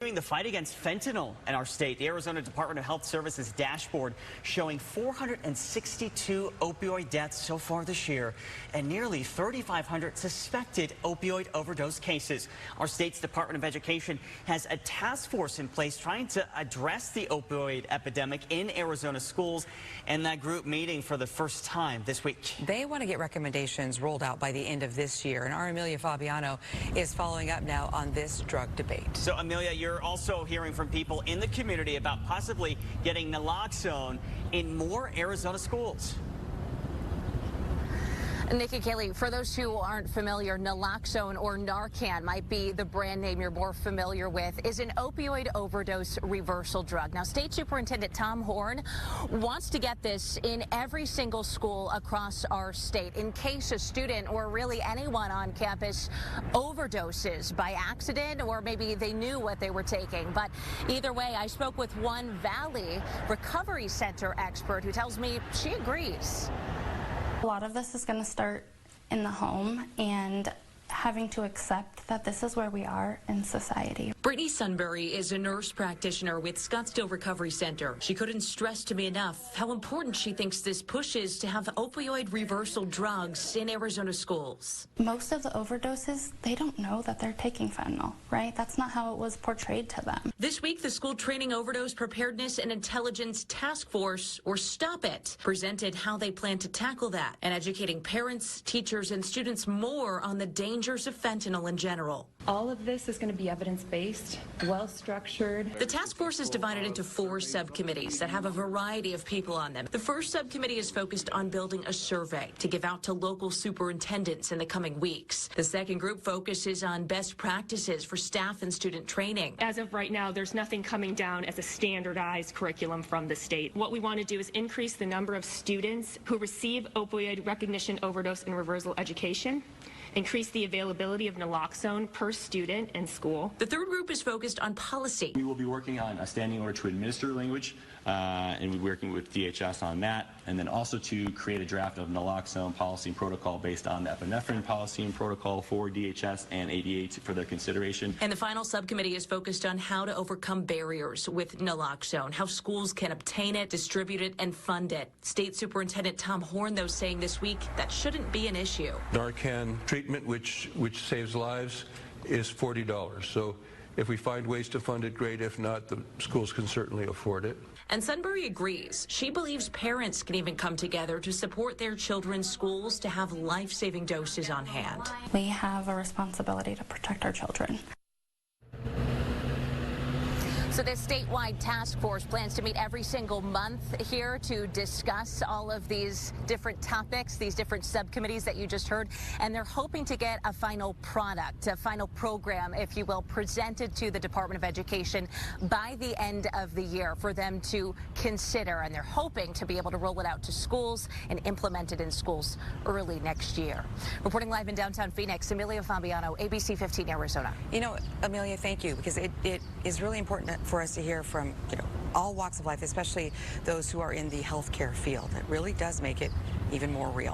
The fight against fentanyl in our state. The Arizona Department of Health Services dashboard showing 462 opioid deaths so far this year and nearly 3,500 suspected opioid overdose cases. Our state's Department of Education has a task force in place trying to address the opioid epidemic in Arizona schools, and that group meeting for the first time this week. They want to get recommendations rolled out by the end of this year, and our Amelia Fabiano is following up now on this drug debate. So, Amelia, you're also hearing from people in the community about possibly getting naloxone in more Arizona schools. Nikki Kelly, for those who aren't familiar, naloxone or Narcan might be the brand name you're more familiar with, is an opioid overdose reversal drug. Now, State Superintendent Tom Horn wants to get this in every single school across our state in case a student or really anyone on campus overdoses by accident, or maybe they knew what they were taking. But either way, I spoke with one Valley Recovery Center expert who tells me she agrees. A lot of this is going to start in the home and having to accept that this is where we are in society. Brittany Sunbury is a nurse practitioner with Scottsdale Recovery Center. She couldn't stress to me enough how important she thinks this push is to have opioid reversal drugs in Arizona schools. Most of the overdoses, they don't know that they're taking fentanyl, right? That's not how it was portrayed to them. This week, the School Training Overdose Preparedness and Intelligence Task Force, or STOP IT, presented how they plan to tackle that and educating parents, teachers, and students more on the dangers of fentanyl in general. All of this is going to be evidence-based, well-structured. The task force is divided into 4 subcommittees that have a variety of people on them. The first subcommittee is focused on building a survey to give out to local superintendents in the coming weeks. The second group focuses on best practices for staff and student training. As of right now, there's nothing coming down as a standardized curriculum from the state. What we want to do is increase the number of students who receive opioid recognition, overdose, and reversal education, increase the availability of naloxone per student in school. The third group is focused on policy. We will be working on a standing order to administer language, and we're working with DHS on that, and then also to create a draft of naloxone policy and protocol based on the epinephrine policy and protocol for DHS and ADA for their consideration. And the final subcommittee is focused on how to overcome barriers with naloxone, how schools can obtain it, distribute it, and fund it. State Superintendent Tom Horn, though, saying this week that shouldn't be an issue. Narcan treatment, which saves lives, is $40. So if we find ways to fund it, great. If not, the schools can certainly afford it. And Sunbury agrees. She believes parents can even come together to support their children's schools to have life-saving doses on hand. We have a responsibility to protect our children. So this statewide task force plans to meet every single month here to discuss all of these different topics, these different subcommittees that you just heard, and they're hoping to get a final product, a final program, if you will, presented to the Department of Education by the end of the year for them to consider, and they're hoping to be able to roll it out to schools and implement it in schools early next year. Reporting live in downtown Phoenix, Amelia Fabiano, ABC15 Arizona. You know, Amelia, thank you, because it is really important for us to hear from, all walks of life, especially those who are in the healthcare field. It really does make it even more real.